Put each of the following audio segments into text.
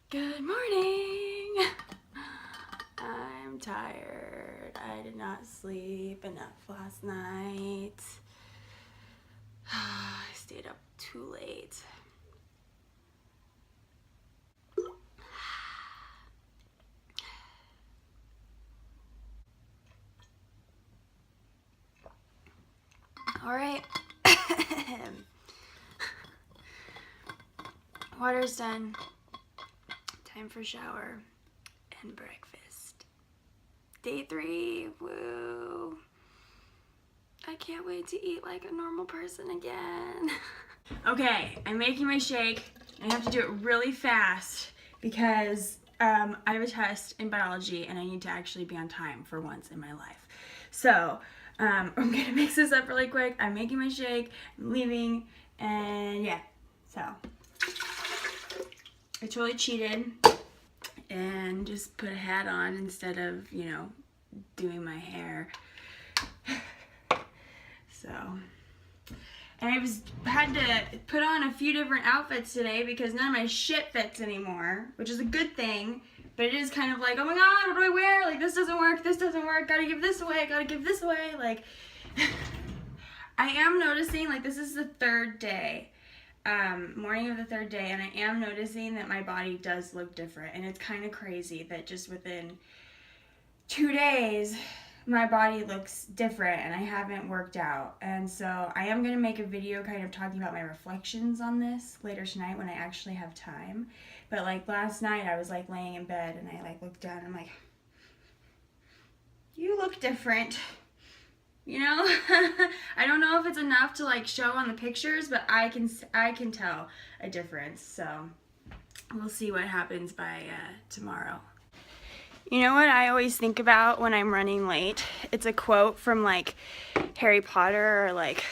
Good morning. I'm tired. I did not sleep enough last night. I stayed up too late. All right. Water's done. Time for shower and breakfast. Day 3. Woo. I can't wait to eat like a normal person again. Okay, I'm making my shake. I have to do it really fast because I have a test in biology and I need to actually be on time for once in my life. So I'm gonna mix this up really quick. I'm making my shake, I'm leaving, and yeah, so I totally cheated and just put a hat on instead of, you know, doing my hair. So, and I had to put on a few different outfits today because none of my shit fits anymore, which is a good thing, but it is kind of like, oh my god, what do I wear? Like, this doesn't work, gotta give this away, like, I am noticing, like, this is the third day, morning of the third day, and I am noticing that my body does look different, and it's kind of crazy that just within 2 days, my body looks different and I haven't worked out. And so I am going to make a video kind of talking about my reflections on this later tonight when I actually have time. But like last night I was like laying in bed and I like looked down and I'm like, you look different. You know? I don't know if it's enough to like show on the pictures, but I can tell a difference. So we'll see what happens by tomorrow. You know what I always think about when I'm running late? It's a quote from like Harry Potter or like,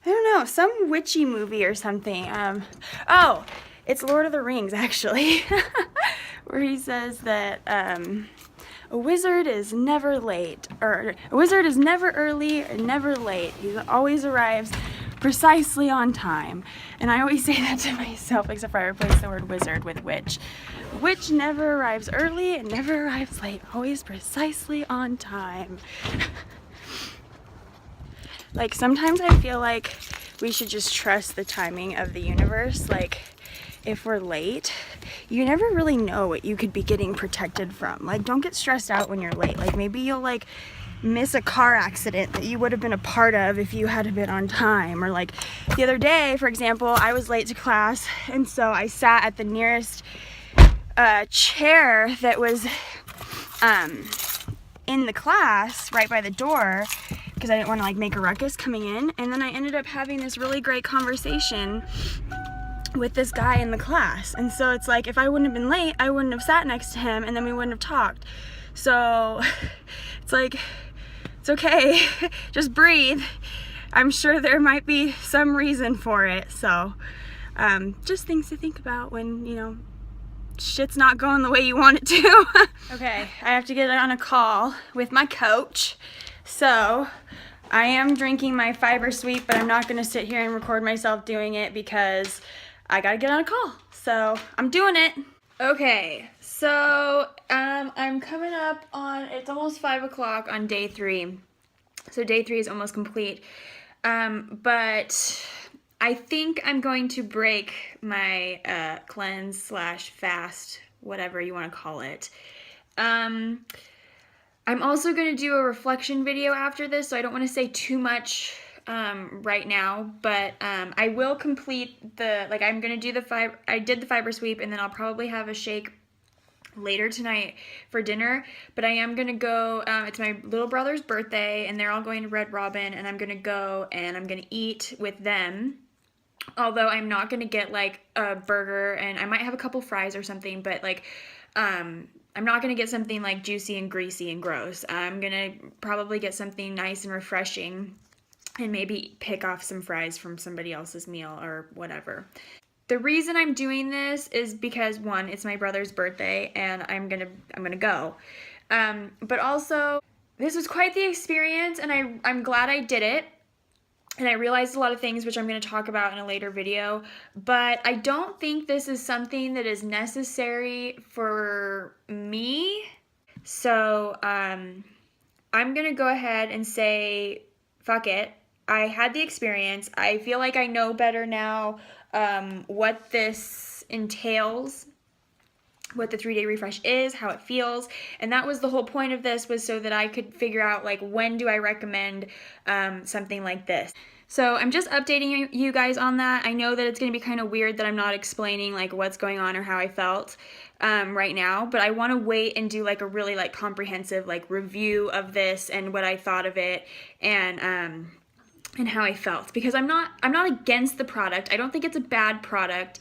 I don't know, some witchy movie or something. Oh, it's Lord of the Rings actually, where he says that a wizard is never late, or a wizard is never early or never late. He always arrives precisely on time. And I always say that to myself, except for I replace the word wizard with witch. Witch never arrives early and never arrives late, always precisely on time. Like, sometimes I feel like we should just trust the timing of the universe. Like, if we're late, you never really know what you could be getting protected from. Like, don't get stressed out when you're late. Like, maybe you'll like miss a car accident that you would have been a part of if you had been on time. Or like the other day, for example, I was late to class, and so I sat at the nearest chair that was in the class right by the door because I didn't want to like make a ruckus coming in. And then I ended up having this really great conversation with this guy in the class. And so it's like, if I wouldn't have been late, I wouldn't have sat next to him and then we wouldn't have talked. So it's like, it's okay. Just breathe. I'm sure there might be some reason for it. So just things to think about when, you know, shit's not going the way you want it to. Okay, I have to get on a call with my coach. So I am drinking my fiber sweet, but I'm not gonna sit here and record myself doing it because I gotta get on a call. So I'm doing it. Okay, so I'm coming up on, it's almost 5 o'clock on day 3. So day 3 is almost complete. But I think I'm going to break my cleanse / fast, whatever you want to call it. I'm also going to do a reflection video after this, so I don't want to say too much right now, but I will complete the, like, I'm going to do the fiber, I did the fiber sweep, and then I'll probably have a shake later tonight for dinner, but I am gonna go, it's my little brother's birthday, and they're all going to Red Robin, and I'm gonna go, and I'm gonna eat with them, although I'm not gonna get, like, a burger, and I might have a couple fries or something, but, like, I'm not gonna get something, like, juicy and greasy and gross. I'm gonna probably get something nice and refreshing, and maybe pick off some fries from somebody else's meal, or whatever. The reason I'm doing this is because, one, it's my brother's birthday and I'm gonna go. But also, this was quite the experience and I'm glad I did it. and I realized a lot of things, which I'm going to talk about in a later video, but I don't think this is something that is necessary for me. So I'm going to go ahead and say, fuck it. I had the experience. I feel like I know better now what this entails, what the 3-day refresh is, how it feels, and that was the whole point of this, was so that I could figure out like when do I recommend something like this. So I'm just updating you guys on that. I know that it's going to be kind of weird that I'm not explaining like what's going on or how I felt right now, but I want to wait and do like a really like comprehensive like review of this and what I thought of it, and how I felt, because I'm not against the product. I don't think it's a bad product.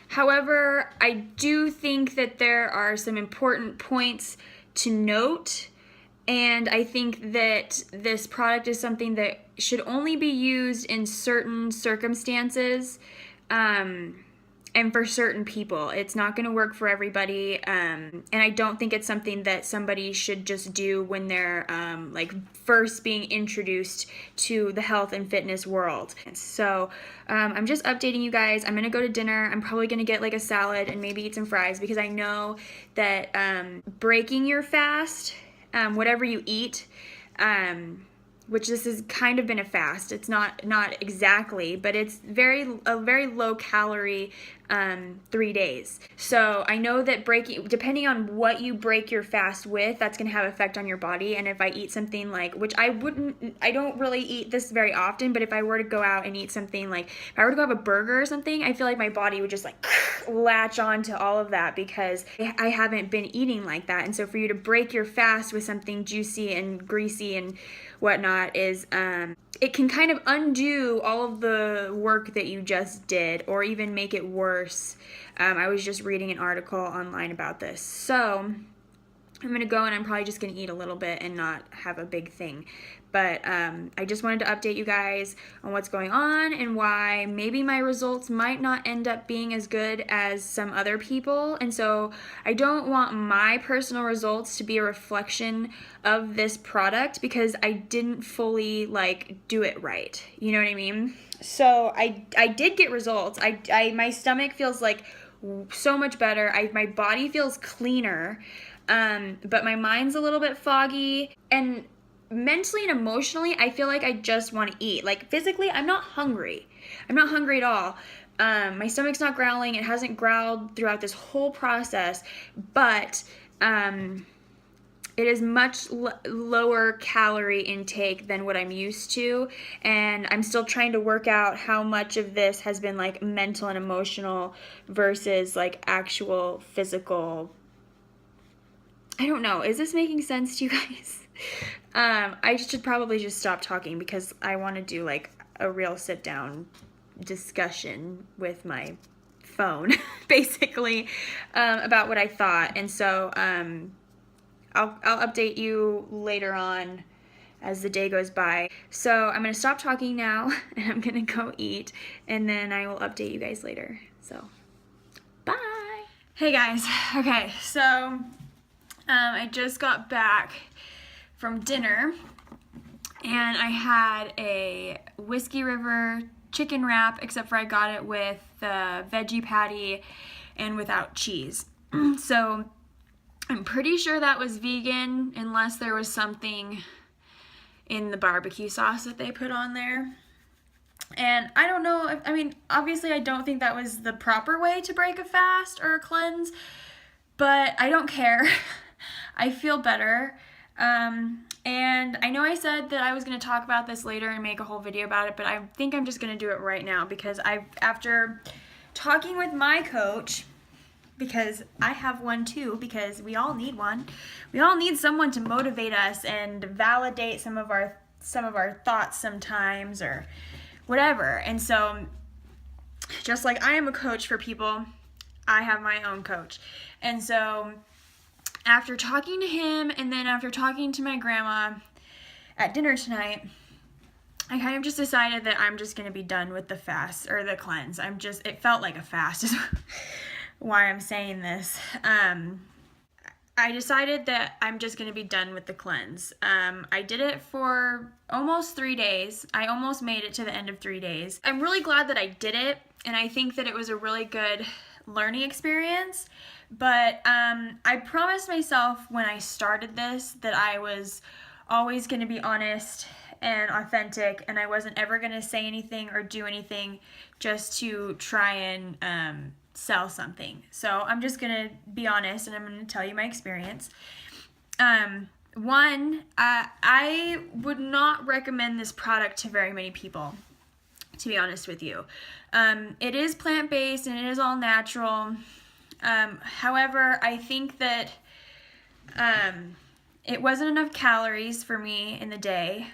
However, I do think that there are some important points to note, and I think that this product is something that should only be used in certain circumstances, and for certain people. It's not going to work for everybody, and I don't think it's something that somebody should just do when they're like first being introduced to the health and fitness world. So I'm just updating you guys. I'm going to go to dinner. I'm probably going to get like a salad and maybe eat some fries, because I know that breaking your fast, whatever you eat, which this has kind of been a fast. It's not exactly, but it's a very low calorie 3 days. So I know that depending on what you break your fast with, that's gonna have effect on your body. And if I eat something like, which I don't really eat this very often, but if I were to go out and eat something like, if I were to go have a burger or something, I feel like my body would just like latch on to all of that, because I haven't been eating like that. And so for you to break your fast with something juicy and greasy and whatnot is it can kind of undo all of the work that you just did, or even make it worse. I was just reading an article online about this. So I'm gonna go, and I'm probably just gonna eat a little bit and not have a big thing. But I just wanted to update you guys on what's going on and why maybe my results might not end up being as good as some other people. And so I don't want my personal results to be a reflection of this product, because I didn't fully like do it right. You know what I mean? So I did get results. My stomach feels like so much better. My body feels cleaner, but my mind's a little bit foggy, and mentally and emotionally, I feel like I just want to eat. Like physically, I'm not hungry. I'm not hungry at all. My stomach's not growling. It hasn't growled throughout this whole process, but it is much lower calorie intake than what I'm used to, and I'm still trying to work out how much of this has been like mental and emotional versus like actual physical. I don't know. Is this making sense to you guys? I should probably just stop talking, because I want to do like a real sit down discussion with my phone basically about what I thought. And so I'll update you later on as the day goes by. So I'm gonna stop talking now, and I'm gonna go eat, and then I will update you guys later. So bye. Hey guys. Okay, so I just got back from dinner, and I had a Whiskey River chicken wrap, except for I got it with the veggie patty and without cheese. So I'm pretty sure that was vegan, unless there was something in the barbecue sauce that they put on there. And I don't know, I mean, obviously I don't think that was the proper way to break a fast or a cleanse, but I don't care. I feel better. And I know I said that I was going to talk about this later and make a whole video about it, but I think I'm just going to do it right now, because after talking with my coach, because I have one too, because we all need one. We all need someone to motivate us and validate some of our thoughts sometimes, or whatever. And so just like I am a coach for people, I have my own coach. And so after talking to him, and then after talking to my grandma at dinner tonight, I kind of just decided that I'm just going to be done with the fast, or the cleanse. it felt like a fast is why I'm saying this. I I decided that I'm just going to be done with the cleanse. I did it for almost 3 days. I almost made it to the end of 3 days. I'm really glad that I did it, and I think that it was a really good learning experience. But I promised myself when I started this that I was always going to be honest and authentic, and I wasn't ever going to say anything or do anything just to try and sell something. So I'm just gonna be honest, and I'm gonna tell you my experience. One, I would not recommend this product to very many people, to be honest with you. It is plant-based and it is all natural. However, I think that it wasn't enough calories for me in the day.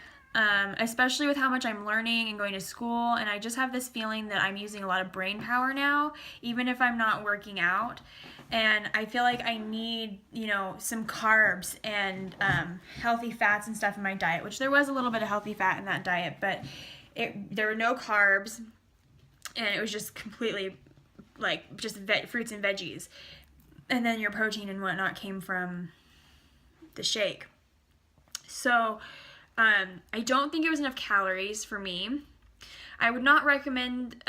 Especially with how much I'm learning and going to school, and I just have this feeling that I'm using a lot of brain power now, even if I'm not working out. And I feel like I need, some carbs and healthy fats and stuff in my diet, which there was a little bit of healthy fat in that diet, but there were no carbs, and it was just completely just fruits and veggies. And then your protein and whatnot came from the shake. So I don't think it was enough calories for me. I would not recommend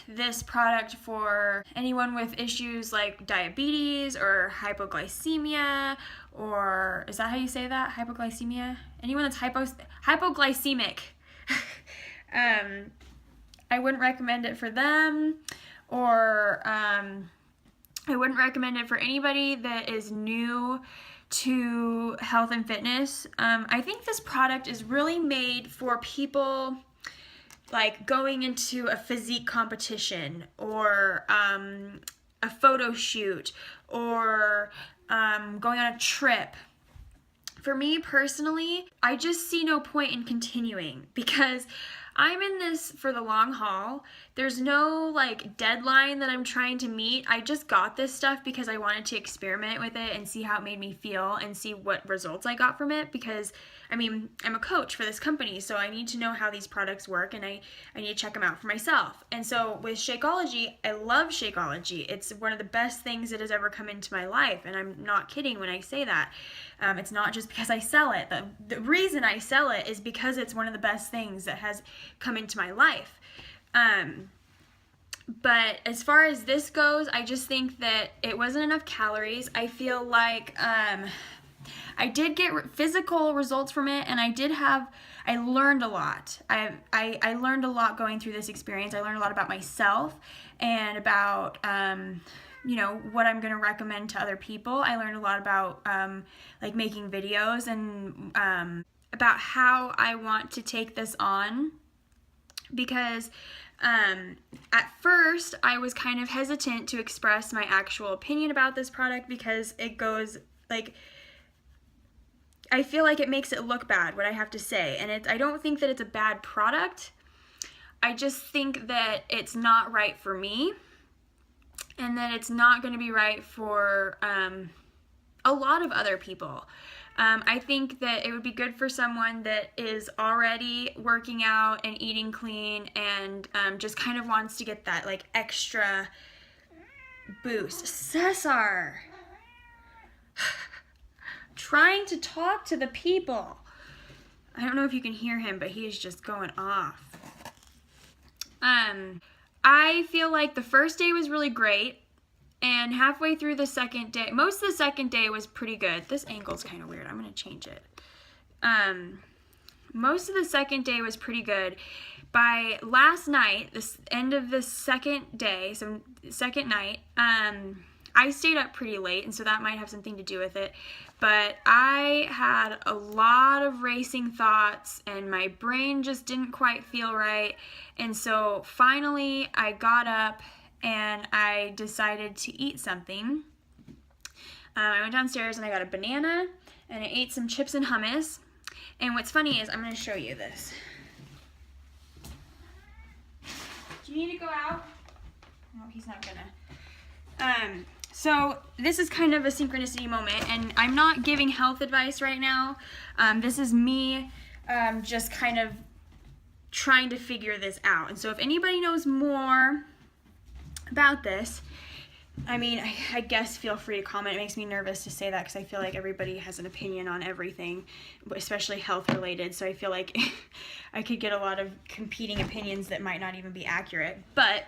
this product for anyone with issues like diabetes or hypoglycemia, or is that how you say that? Hypoglycemia? Anyone that's hypoglycemic. I wouldn't recommend it for them, or I wouldn't recommend it for anybody that is new to health and fitness. I think this product is really made for people like going into a physique competition, or a photo shoot, or going on a trip. For me personally, I just see no point in continuing, because I'm in this for the long haul. There's no deadline that I'm trying to meet. I just got this stuff because I wanted to experiment with it and see how it made me feel and see what results I got from it, because I'm a coach for this company, so I need to know how these products work, and I need to check them out for myself. And so with Shakeology, I love Shakeology. It's one of the best things that has ever come into my life, and I'm not kidding when I say that. It's not just because I sell it. The reason I sell it is because it's one of the best things that has come into my life. But as far as this goes, I just think that it wasn't enough calories. I feel like I did get physical results from it, and I learned a lot. I learned a lot going through this experience. I learned a lot about myself and about what I'm going to recommend to other people. I learned a lot about making videos, and about how I want to take this on, because at first I was kind of hesitant to express my actual opinion about this product, because it goes I feel like it makes it look bad, what I have to say, and I don't think that it's a bad product. I just think that it's not right for me, and that it's not going to be right for a lot of other people. I think that it would be good for someone that is already working out and eating clean, and just kind of wants to get that extra boost. Cesar! Trying to talk to the people. I don't know if you can hear him, but he is just going off. I feel like the first day was really great, and halfway through the second day, most of the second day was pretty good. This angle's kind of weird. I'm going to change it. Most of the second day was pretty good. By last night, the end of the second day, so second night, I stayed up pretty late, and so that might have something to do with it. But I had a lot of racing thoughts, and my brain just didn't quite feel right. And so finally I got up and I decided to eat something. I went downstairs and I got a banana, and I ate some chips and hummus. And what's funny is, I'm going to show you this. Do you need to go out? No, he's not gonna. So this is kind of a synchronicity moment, and I'm not giving health advice right now. This is me just kind of trying to figure this out. And so if anybody knows more about this, I mean, I guess feel free to comment. It makes me nervous to say that because I feel like everybody has an opinion on everything, especially health related. So I feel like I could get a lot of competing opinions that might not even be accurate. But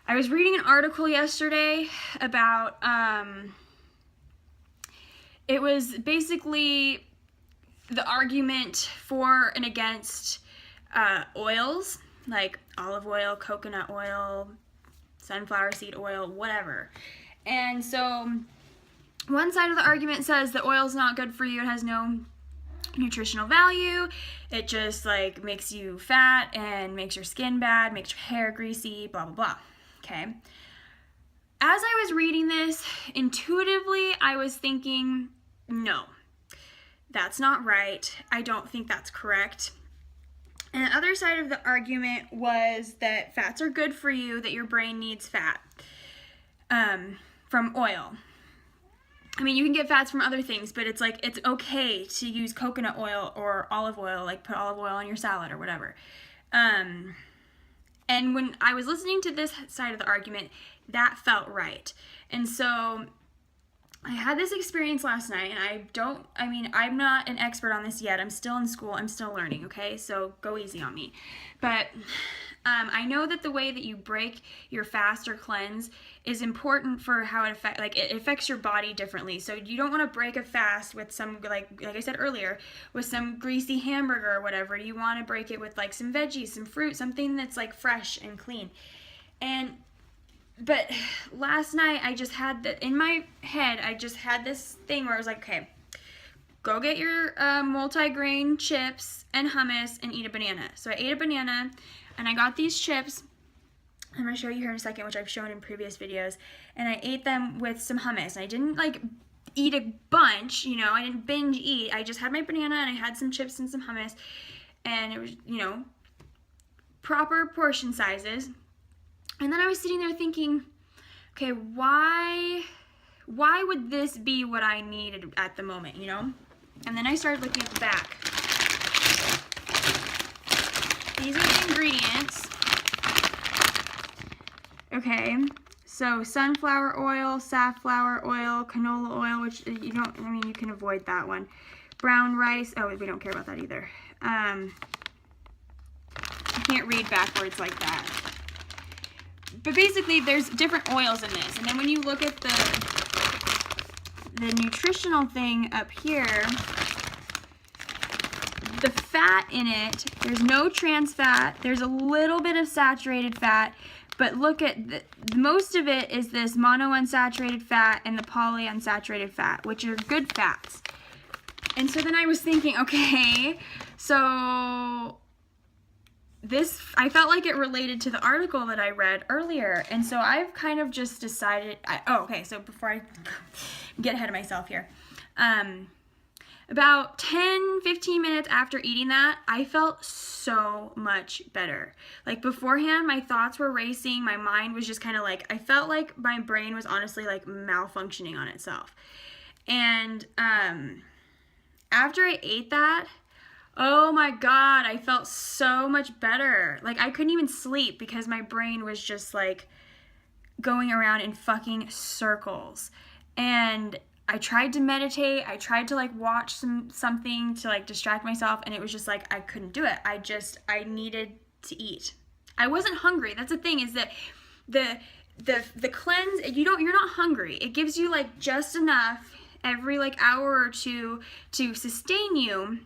I was reading an article yesterday about, it was basically the argument for and against oils, like olive oil, coconut oil, sunflower seed oil, whatever. And so one side of the argument says that oil's not good for you. It has no nutritional value. It just like makes you fat and makes your skin bad, makes your hair greasy, blah, blah, blah. Okay. As I was reading this, intuitively, I was thinking, no, that's not right. I don't think that's correct. And the other side of the argument was that fats are good for you, that your brain needs fat from oil. I mean, you can get fats from other things, but it's like, it's okay to use coconut oil or olive oil, like put olive oil on your salad or whatever. And when I was listening to this side of the argument, that felt right. And so I had this experience last night, and I'm not an expert on this yet. I'm still in school. I'm still learning, okay? So go easy on me. But I know that the way that you break your fast or cleanse is important for how it affects your body differently. So you don't want to break a fast with some, like I said earlier, with some greasy hamburger or whatever. You want to break it with like some veggies, some fruit, something that's like fresh and clean. But last night, I just had in my head, I just had this thing where I was like, okay, go get your multi-grain chips and hummus and eat a banana. So I ate a banana, and I got these chips. I'm going to show you here in a second, which I've shown in previous videos. And I ate them with some hummus. And I didn't, like, eat a bunch, you know. I didn't binge eat. I just had my banana, and I had some chips and some hummus. And it was, you know, proper portion sizes. And then I was sitting there thinking, okay, why would this be what I needed at the moment, you know? And then I started looking at the back. These are the ingredients. Okay, so sunflower oil, safflower oil, canola oil, which you can avoid that one. Brown rice, oh, we don't care about that either. I can't read backwards like that. But basically, there's different oils in this. And then when you look at the nutritional thing up here, the fat in it, there's no trans fat. There's a little bit of saturated fat. But look at, most of it is this monounsaturated fat and the polyunsaturated fat, which are good fats. And so then I was thinking, okay, so this, I felt like it related to the article that I read earlier. And so I've kind of just decided, okay, so before I get ahead of myself here, about 10-15 minutes after eating that, I felt so much better. Like beforehand, my thoughts were racing. My mind was just kind of like, I felt like my brain was honestly like malfunctioning on itself. And after I ate that, oh my God, I felt so much better. Like I couldn't even sleep because my brain was just like going around in fucking circles. And I tried to meditate. I tried to like watch something to like distract myself, and it was just like I couldn't do it. I needed to eat. I wasn't hungry. That's the thing, is that the cleanse, you're not hungry. It gives you like just enough every like hour or two to sustain you.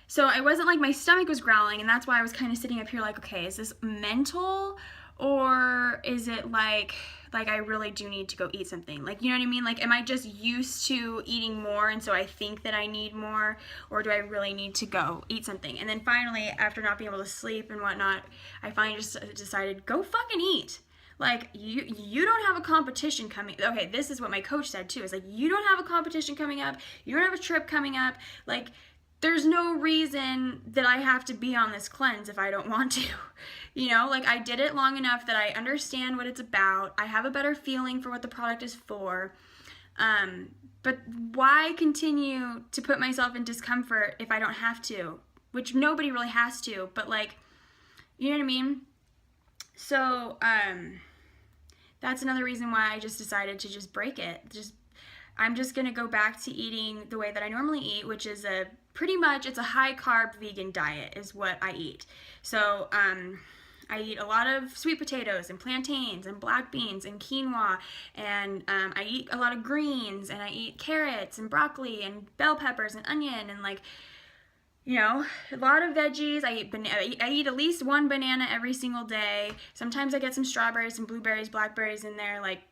So I wasn't like, my stomach was growling, and that's why I was kind of sitting up here like, okay, is this mental, or is it like I really do need to go eat something? Like, you know what I mean? Like, am I just used to eating more, and so I think that I need more, or do I really need to go eat something? And then finally, after not being able to sleep and whatnot, I finally just decided, go fucking eat. Like, you don't have a competition coming. Okay, this is what my coach said too. Is like, you don't have a competition coming up. You don't have a trip coming up. Like, there's no reason that I have to be on this cleanse if I don't want to. You know, like I did it long enough that I understand what it's about. I have a better feeling for what the product is for. But why continue to put myself in discomfort if I don't have to? Which nobody really has to, but like, you know what I mean? So, that's another reason why I just decided to just break it. I'm just gonna go back to eating the way that I normally eat, which is pretty much it's a high carb vegan diet is what I eat. So I eat a lot of sweet potatoes and plantains and black beans and quinoa, and I eat a lot of greens, and I eat carrots and broccoli and bell peppers and onion and like, you know, a lot of veggies. I eat at least one banana every single day. Sometimes I get some strawberries and blueberries, blackberries in there. Like,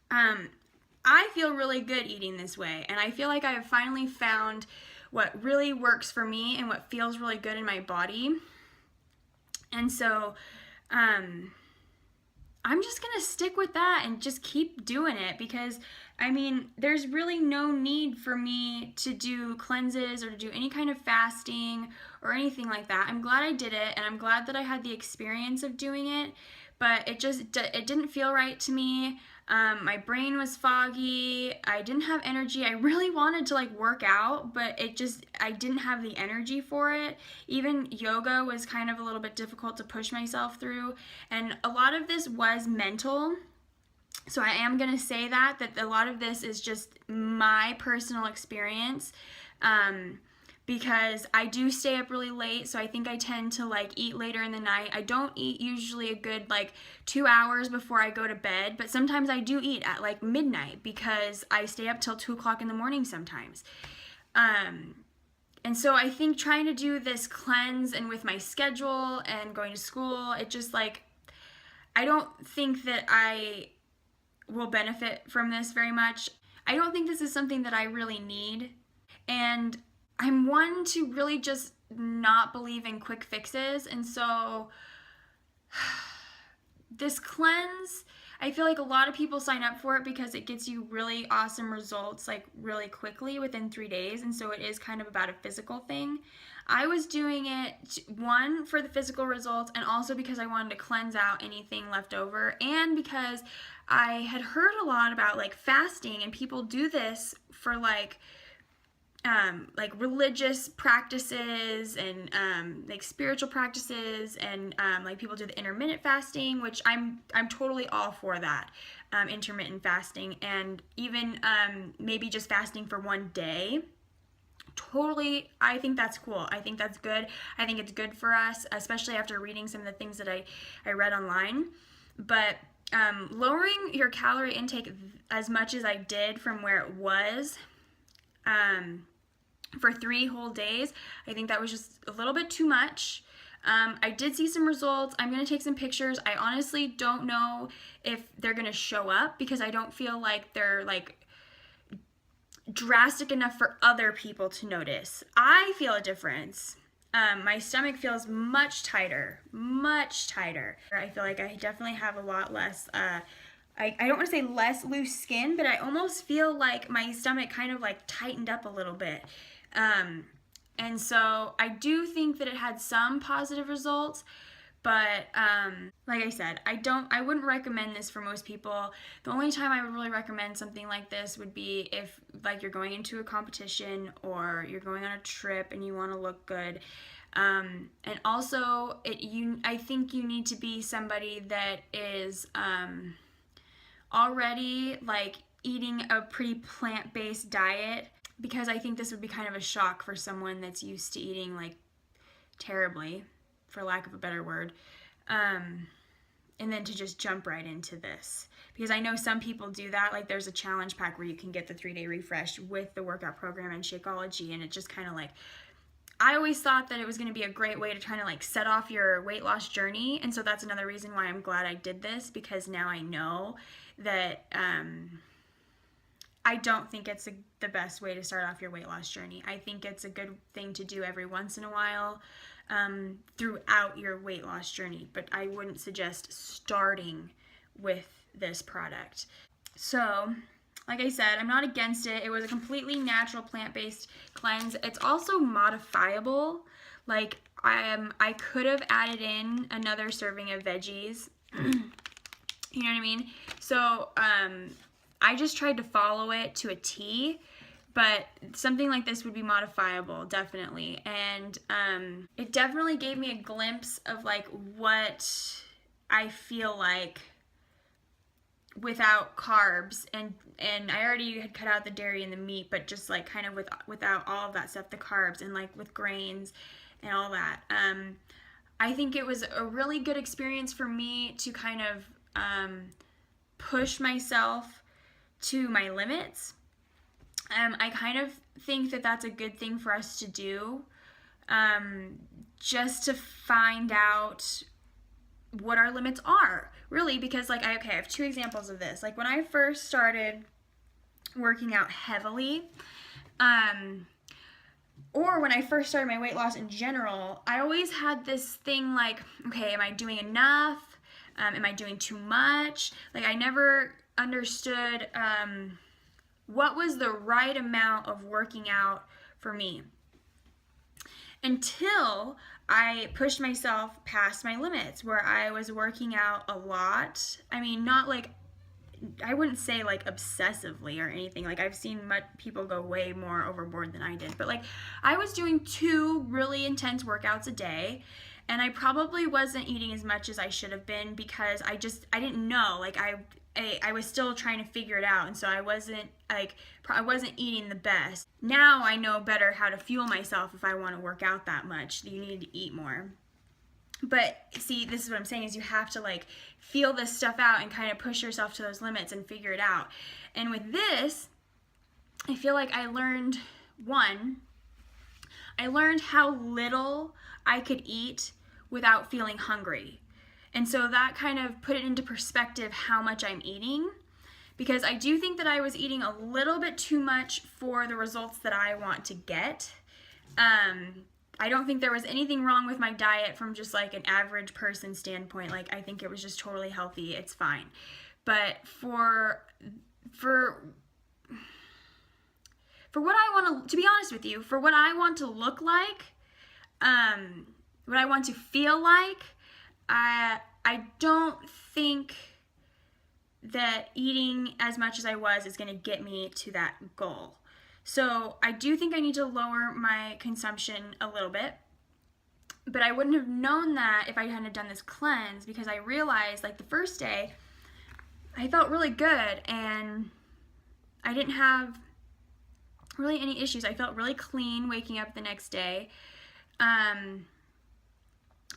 I feel really good eating this way, and I feel like I have finally found what really works for me and what feels really good in my body. And so I'm just gonna stick with that and just keep doing it, because I mean, there's really no need for me to do cleanses or to do any kind of fasting or anything like that. I'm glad I did it, and I'm glad that I had the experience of doing it, but it didn't feel right to me. My brain was foggy. I didn't have energy. I really wanted to like work out, but I didn't have the energy for it. Even yoga was kind of a little bit difficult to push myself through. And a lot of this was mental. So I am going to say that a lot of this is just my personal experience. Because I do stay up really late, so I think I tend to like eat later in the night. I don't eat usually a good like 2 hours before I go to bed, but sometimes I do eat at like midnight because I stay up till 2 o'clock in the morning sometimes. And so I think trying to do this cleanse and with my schedule and going to school, it just like, I don't think that I will benefit from this very much. I don't think this is something that I really need. And I'm one to really just not believe in quick fixes, and so this cleanse, I feel like a lot of people sign up for it because it gets you really awesome results like really quickly within 3 days, and so it is kind of about a physical thing. I was doing it, one, for the physical results, and also because I wanted to cleanse out anything left over, and because I had heard a lot about like fasting, and people do this for like religious practices and like spiritual practices, and like people do the intermittent fasting, which I'm totally all for that, intermittent fasting, and even maybe just fasting for one day. Totally, I think that's cool. I think that's good. I think it's good for us, especially after reading some of the things that I read online. But lowering your calorie intake as much as I did from where it was, for 3 whole days, I think that was just a little bit too much. I did see some results. I'm going to take some pictures. I honestly don't know if they're going to show up because I don't feel like they're like drastic enough for other people to notice. I feel a difference. My stomach feels much tighter, much tighter. I feel like I definitely have a lot less, I don't want to say less loose skin, but I almost feel like my stomach kind of like tightened up a little bit. And so I do think that it had some positive results, but like I said, I wouldn't recommend this for most people. The only time I would really recommend something like this would be if like you're going into a competition or you're going on a trip and you want to look good. And also I think you need to be somebody that is already like eating a pretty plant-based diet, because I think this would be kind of a shock for someone that's used to eating like terribly, for lack of a better word, and then to just jump right into this, because I know some people do that. Like there's a challenge pack where you can get the 3-day refresh with the workout program and Shakeology, and it just kind of like, I always thought that it was going to be a great way to try to like set off your weight loss journey, and so that's another reason why I'm glad I did this, because now I know that I don't think it's the best way to start off your weight loss journey. I think it's a good thing to do every once in a while throughout your weight loss journey, but I wouldn't suggest starting with this product. So, like I said, I'm not against it. It was a completely natural plant-based cleanse. It's also modifiable. Like I could have added in another serving of veggies. You know what I mean? So I just tried to follow it to a T, but something like this would be modifiable, definitely. And it definitely gave me a glimpse of like what I feel like without carbs, and I already had cut out the dairy and the meat, but just like kind of without all of that stuff, the carbs, and like with grains and all that. I think it was a really good experience for me to kind of push myself to my limits. I kind of think that that's a good thing for us to do, just to find out what our limits are, really, because like I have two examples of this. Like when I first started working out heavily, or when I first started my weight loss in general, I always had this thing like, okay, am I doing enough? Am I doing too much? Like I never understood what was the right amount of working out for me, until I pushed myself past my limits, where I was working out a lot. I mean, not like, I wouldn't say like obsessively or anything. Like I've seen people go way more overboard than I did. But like I was doing 2 really intense workouts a day, and I probably wasn't eating as much as I should have been, because I didn't know. Like I was still trying to figure it out, and so I wasn't eating the best. Now I know better how to fuel myself if I want to work out that much. You need to eat more. But see, this is what I'm saying, is you have to like feel this stuff out and kind of push yourself to those limits and figure it out. And with this, I feel like I learned how little I could eat without feeling hungry. And so that kind of put it into perspective how much I'm eating, because I do think that I was eating a little bit too much for the results that I want to get. I don't think there was anything wrong with my diet from just like an average person standpoint. Like I think it was just totally healthy. It's fine. But for what I want to be honest with you, for what I want to look like, what I want to feel like, I don't think that eating as much as I was is going to get me to that goal. So I do think I need to lower my consumption a little bit, but I wouldn't have known that if I hadn't done this cleanse, because I realized like the first day I felt really good and I didn't have really any issues. I felt really clean waking up the next day.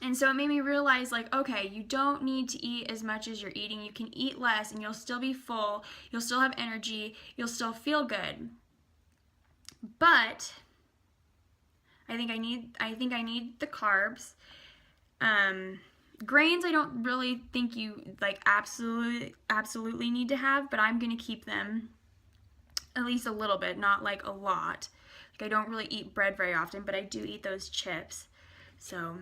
And so it made me realize, like, okay, you don't need to eat as much as you're eating. You can eat less and you'll still be full. You'll still have energy. You'll still feel good. But I think I need the carbs. Grains, I don't really think you like absolutely need to have, but I'm going to keep them at least a little bit, not like a lot. Like I don't really eat bread very often, but I do eat those chips. So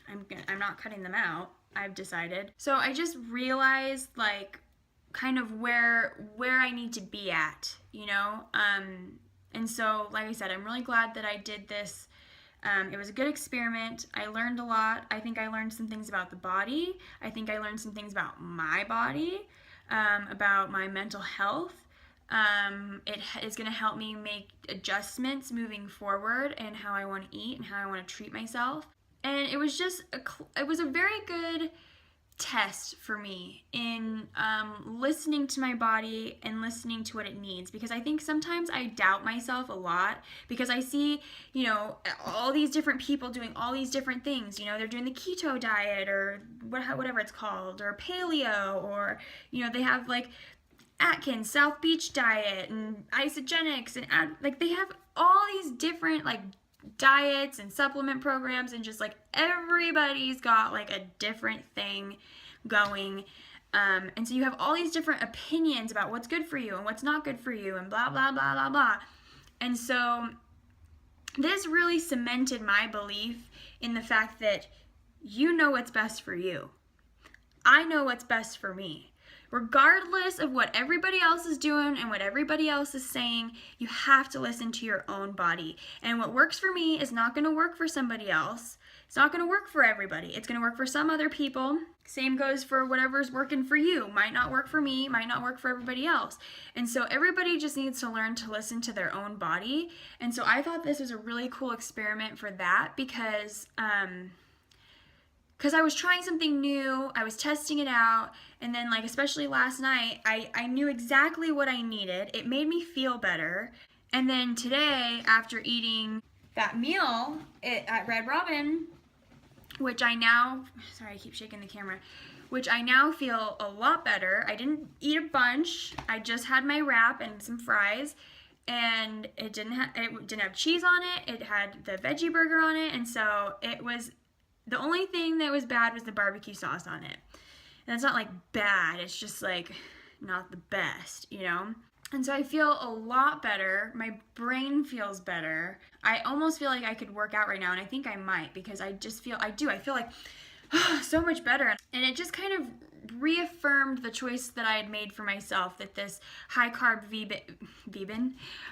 I'm not cutting them out, I've decided. So I just realized like kind of where I need to be at, you know? And so, like I said, I'm really glad that I did this. It was a good experiment. I learned a lot. I think I learned some things about the body. I think I learned some things about my body, about my mental health. It is going to help me make adjustments moving forward and how I want to eat and how I want to treat myself. And it was just, it was a very good test for me in listening to my body and listening to what it needs, because I think sometimes I doubt myself a lot because I see, you know, all these different people doing all these different things. You know, they're doing the keto diet or whatever it's called, or paleo, or, you know, they have like Atkins, South Beach diet and isogenics, and like they have all these different like diets and supplement programs, and just like everybody's got like a different thing going, and so you have all these different opinions about what's good for you and what's not good for you and blah blah blah blah blah. And so this really cemented my belief in the fact that you know what's best for you. I know what's best for me. Regardless of what everybody else is doing and what everybody else is saying, you have to listen to your own body. And what works for me is not going to work for somebody else. It's not going to work for everybody. It's going to work for some other people. Same goes for whatever's working for you. Might not work for me, might not work for everybody else. And so everybody just needs to learn to listen to their own body. And so I thought this was a really cool experiment for that, because because I was trying something new, I was testing it out, and then like especially last night, I knew exactly what I needed. It made me feel better. And then today, after eating that meal at Red Robin, which I now, sorry I keep shaking the camera, which I now feel a lot better. I didn't eat a bunch, I just had my wrap and some fries, and it didn't have cheese on it, it had the veggie burger on it, and so it was, the only thing that was bad was the barbecue sauce on it. And it's not like bad, it's just like not the best, you know? And so I feel a lot better. My brain feels better. I almost feel like I could work out right now, and I think I might, because I just feel, I feel like so much better. And it just kind of reaffirmed the choice that I had made for myself, that this high carb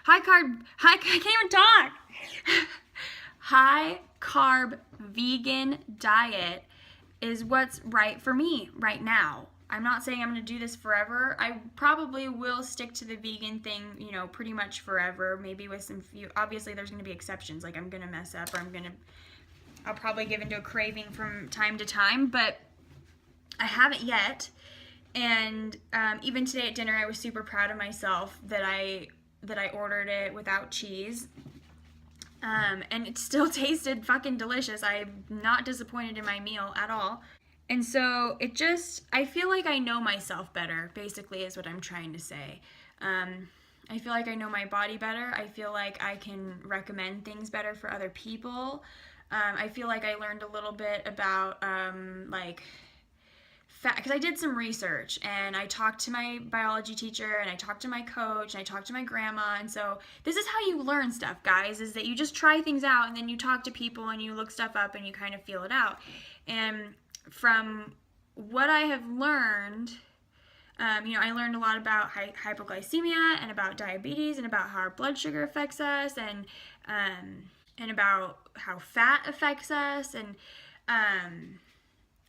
I can't even talk. High carb vegan diet is what's right for me right now. I'm not saying I'm going to do this forever. I probably will stick to the vegan thing, you know, pretty much forever. Maybe with some few, obviously there's going to be exceptions, like I'm going to mess up, or I'll probably give into a craving from time to time, but I haven't yet. And even today at dinner, I was super proud of myself that I ordered it without cheese. And it still tasted fucking delicious. I'm not disappointed in my meal at all. And so it just, I feel like I know myself better, basically, is what I'm trying to say. I feel like I know my body better. I feel like I can recommend things better for other people. I feel like I learned a little bit about, like, fat, because I did some research, and I talked to my biology teacher, and I talked to my coach, and I talked to my grandma, and so this is how you learn stuff, guys, is that you just try things out, and then you talk to people, and you look stuff up, and you kind of feel it out. And from what I have learned, you know, I learned a lot about hypoglycemia, and about diabetes, and about how our blood sugar affects us, and about how fat affects us, and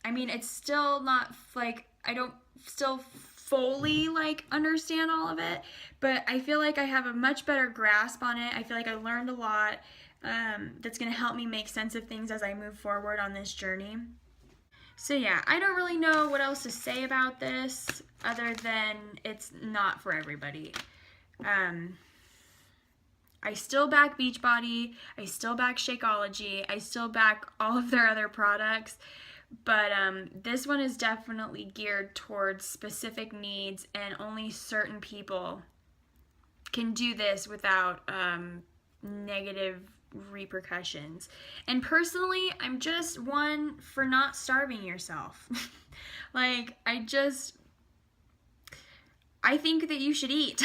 I mean, it's still not, like, I don't still fully, like, understand all of it, but I feel like I have a much better grasp on it. I feel like I learned a lot that's going to help me make sense of things as I move forward on this journey. So yeah, I don't really know what else to say about this other than it's not for everybody. I still back Beachbody, I still back Shakeology, I still back all of their other products, but this one is definitely geared towards specific needs, and only certain people can do this without negative repercussions. And personally, I'm just one for not starving yourself. Like, I think that you should eat.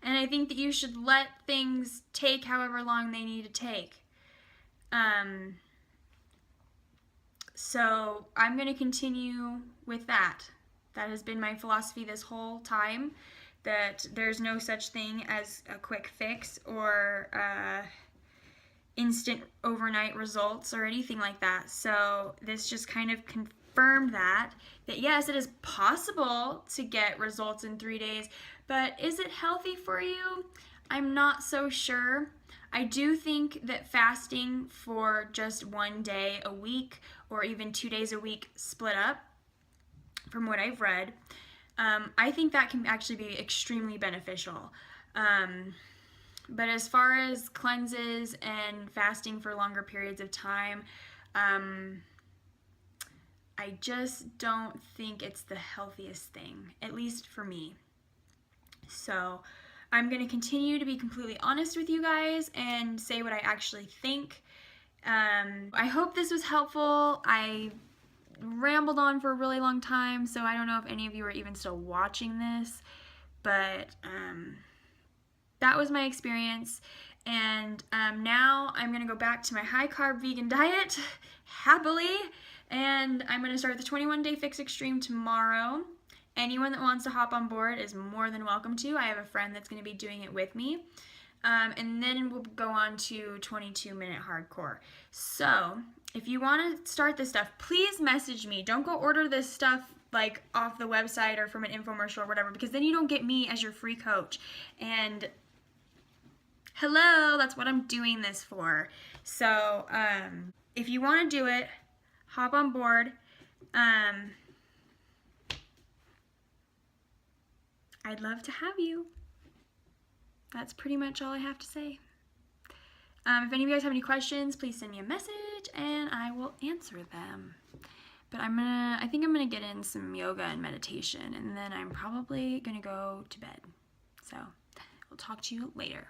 And I think that you should let things take however long they need to take. So I'm going to continue with that. That has been my philosophy this whole time, that there's no such thing as a quick fix or instant overnight results or anything like that. So this just kind of confirmed that yes, it is possible to get results in 3 days, but is it healthy for you? I'm not so sure. I do think that fasting for just 1 day a week, or even 2 days a week split up, from what I've read, I think that can actually be extremely beneficial. But as far as cleanses and fasting for longer periods of time, I just don't think it's the healthiest thing, at least for me. So I'm going to continue to be completely honest with you guys and say what I actually think. I hope this was helpful. I rambled on for a really long time, so I don't know if any of you are even still watching this, but that was my experience. And now I'm going to go back to my high-carb vegan diet, happily, and I'm going to start the 21-Day Fix Extreme tomorrow. Anyone that wants to hop on board is more than welcome to. I have a friend that's going to be doing it with me. And then we'll go on to 22-minute hardcore. So if you want to start this stuff, please message me. Don't go order this stuff like off the website or from an infomercial or whatever, because then you don't get me as your free coach. And hello, that's what I'm doing this for. So if you want to do it, hop on board. I'd love to have you. That's pretty much all I have to say. If any of you guys have any questions, please send me a message and I will answer them. But I think I'm gonna get in some yoga and meditation, and then I'm probably gonna go to bed. So, we'll talk to you later.